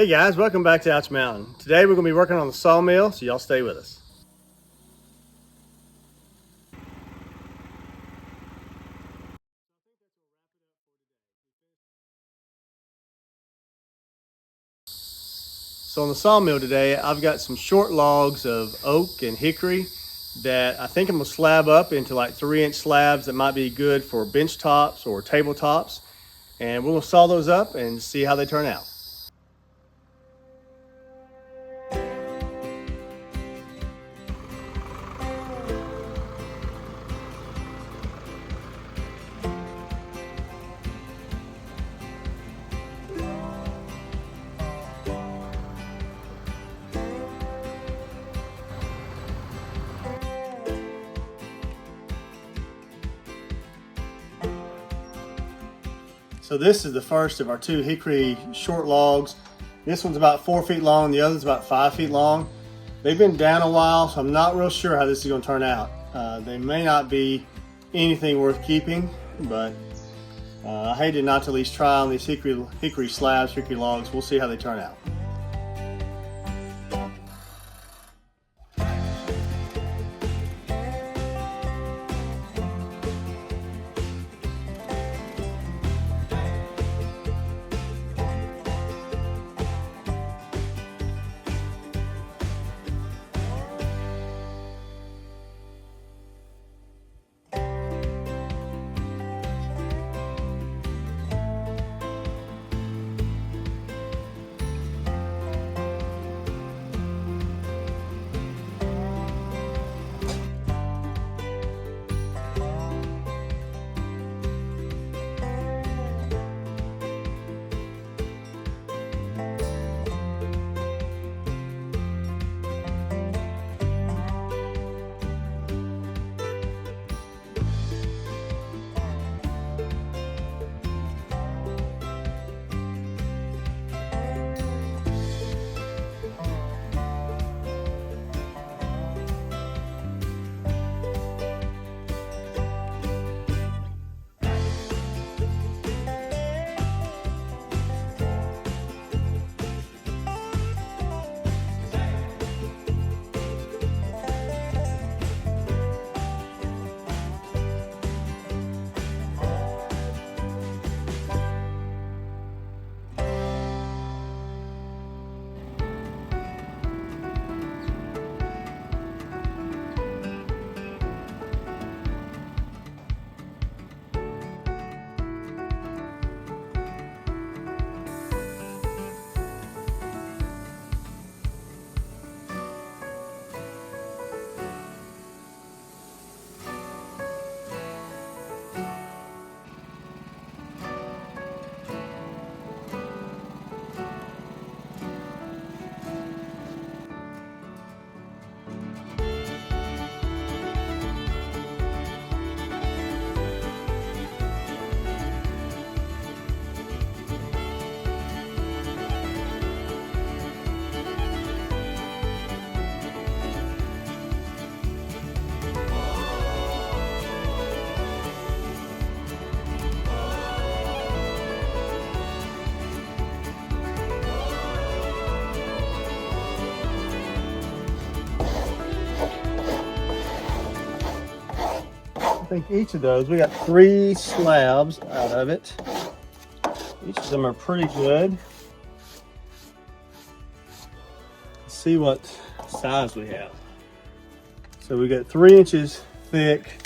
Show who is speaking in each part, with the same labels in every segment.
Speaker 1: Hey guys, welcome back to Ouch Mountain. Today we're going to be working on the sawmill, so y'all stay with us. So on the sawmill today, I've got some short logs of oak and hickory that I think I'm going to slab up into like 3-inch slabs that might be good for bench tops or tabletops. And we're going to saw those up and see how they turn out. So this is the first of our 2 hickory short logs. This one's about 4 feet long, the other's about 5 feet long. They've been down a while, so I'm not real sure how this is going to turn out. They may not be anything worth keeping, but I hated not to at least try on these hickory slabs, hickory logs. We'll see how they turn out. I think each of those, we got 3 slabs out of it. Each of them are pretty good. Let's see what size we have. So we got 3 inches thick.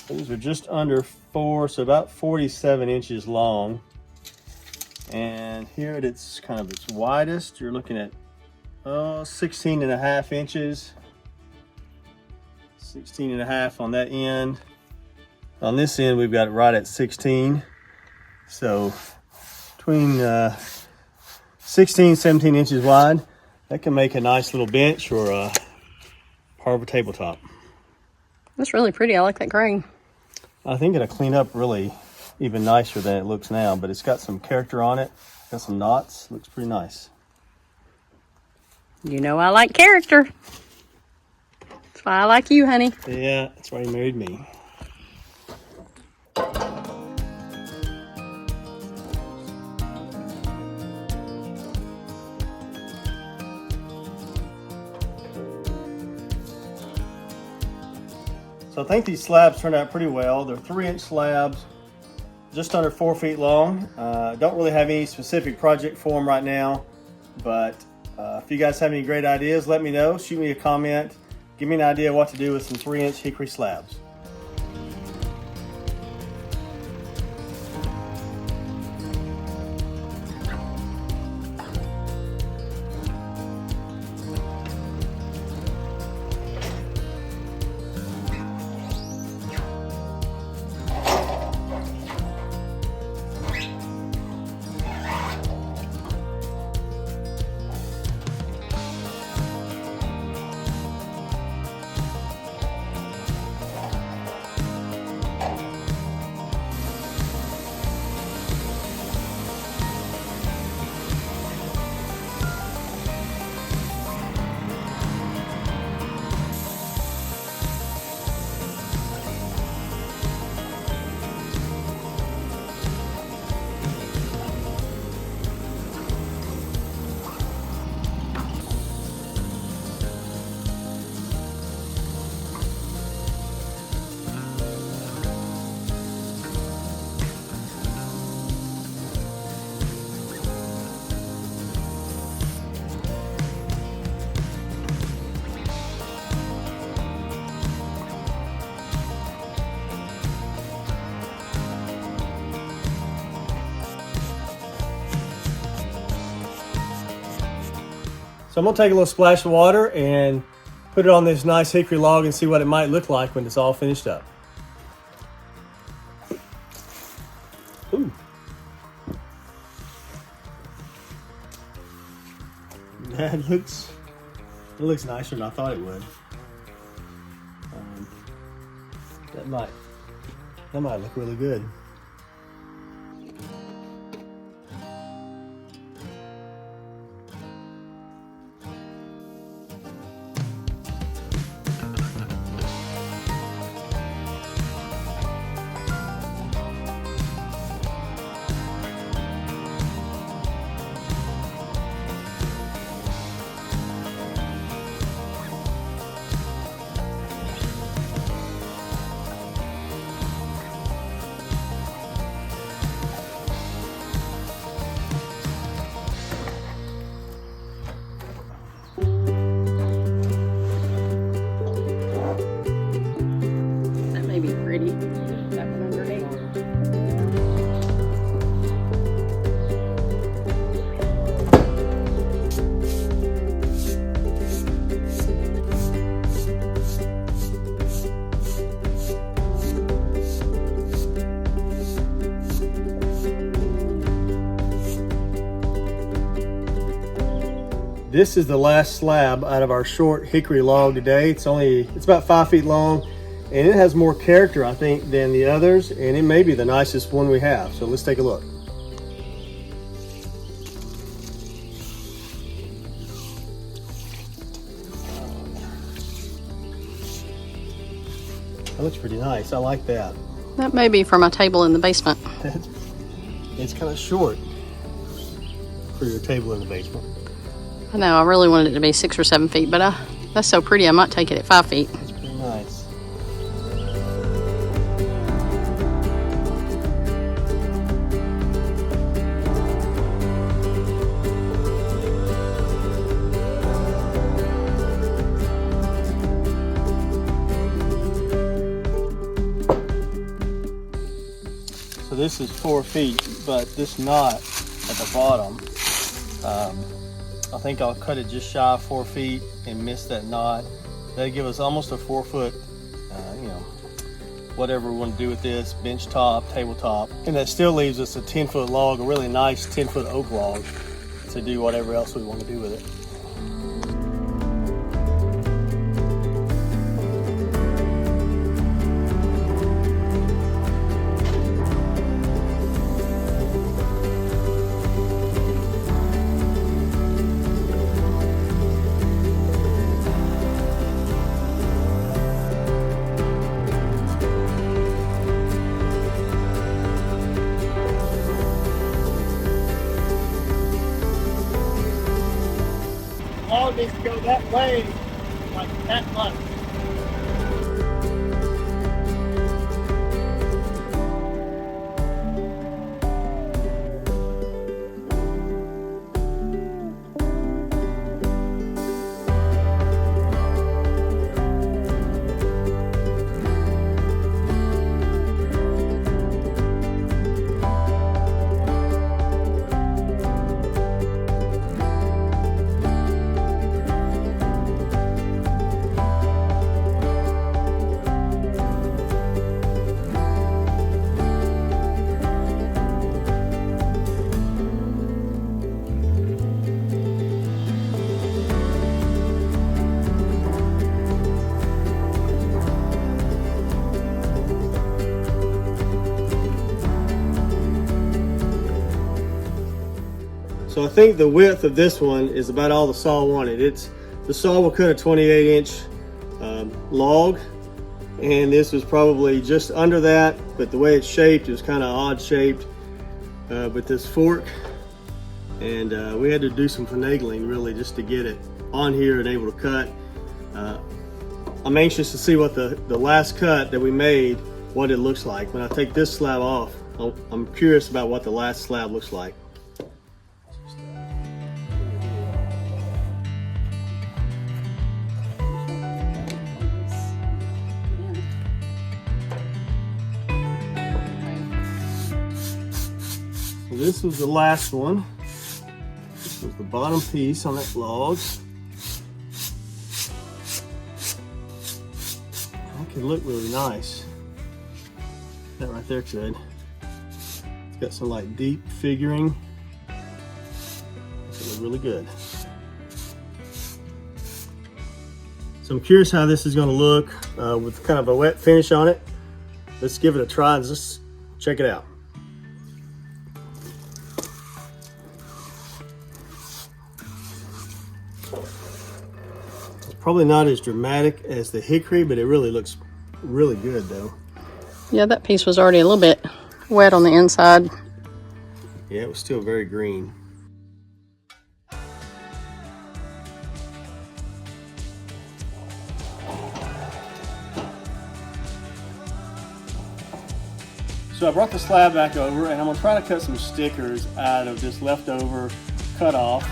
Speaker 1: These are just under 4, so about 47 inches long. And here at its kind of its widest, you're looking at 16.5 inches. 16.5 on that end. On this end, we've got it right at 16. So between 16, 17 inches wide, that can make a nice little bench or a part of a tabletop.
Speaker 2: That's really pretty. I like that grain.
Speaker 1: I think it'll clean up really even nicer than it looks now, but it's got some character on it. Got some knots. Looks pretty nice.
Speaker 2: You know I like character. That's why I like you, honey.
Speaker 1: Yeah, that's why you married me. So I think these slabs turned out pretty well. They're 3-inch slabs, just under 4 feet long. Don't really have any specific project for them right now, but if you guys have any great ideas, let me know. Shoot me a comment. Give me an idea what to do with some 3-inch hickory slabs. So I'm gonna take a little splash of water and put it on this nice hickory log and see what it might look like when it's all finished up. Ooh. That looks nicer than I thought it would. That might look really good.
Speaker 2: That one underneath.
Speaker 1: This is the last slab out of our short hickory log today. It's about 5 feet long, and it has more character, I think, than the others, and it may be the nicest one we have. So let's take a look. That looks pretty nice. I like that.
Speaker 2: That may be for my table in the basement.
Speaker 1: It's kind of short for your table in the basement.
Speaker 2: I know, I really wanted it to be 6 or 7 feet, but that's so pretty, I might take it at 5 feet.
Speaker 1: It's pretty nice. So this is 4 feet, but this knot at the bottom, I think I'll cut it just shy of 4 feet and miss that knot. That'll give us almost a 4 foot, whatever we want to do with this, bench top, tabletop. And that still leaves us a 10-foot log, a really nice 10-foot oak log to do whatever else we want to do with it. Log needs to go that way, like that much. I think the width of this one is about all the saw wanted. The saw will cut a 28-inch log, and this was probably just under that, but the way it's shaped, it was kind of odd shaped with this fork, and we had to do some finagling really just to get it on here and able to cut. I'm anxious to see what the last cut that we made, what it looks like. When I take this slab off, I'm curious about what the last slab looks like. This was the last one. This was the bottom piece on that log. That could look really nice. That right there could. It's got some like deep figuring. It look really good. So I'm curious how this is going to look with kind of a wet finish on it. Let's give it a try and just check it out. Probably not as dramatic as the hickory, but it really looks really good though.
Speaker 2: Yeah, that piece was already a little bit wet on the inside.
Speaker 1: Yeah, it was still very green. So I brought the slab back over, and I'm gonna try to cut some stickers out of this leftover cut off.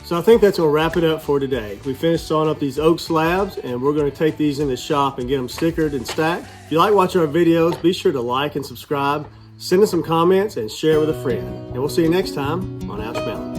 Speaker 1: So I think that's gonna wrap it up for today. We finished sawing up these oak slabs, and we're gonna take these in the shop and get them stickered and stacked. If you like watching our videos, be sure to like and subscribe, send us some comments, and share with a friend. And we'll see you next time on Ouch Mountain.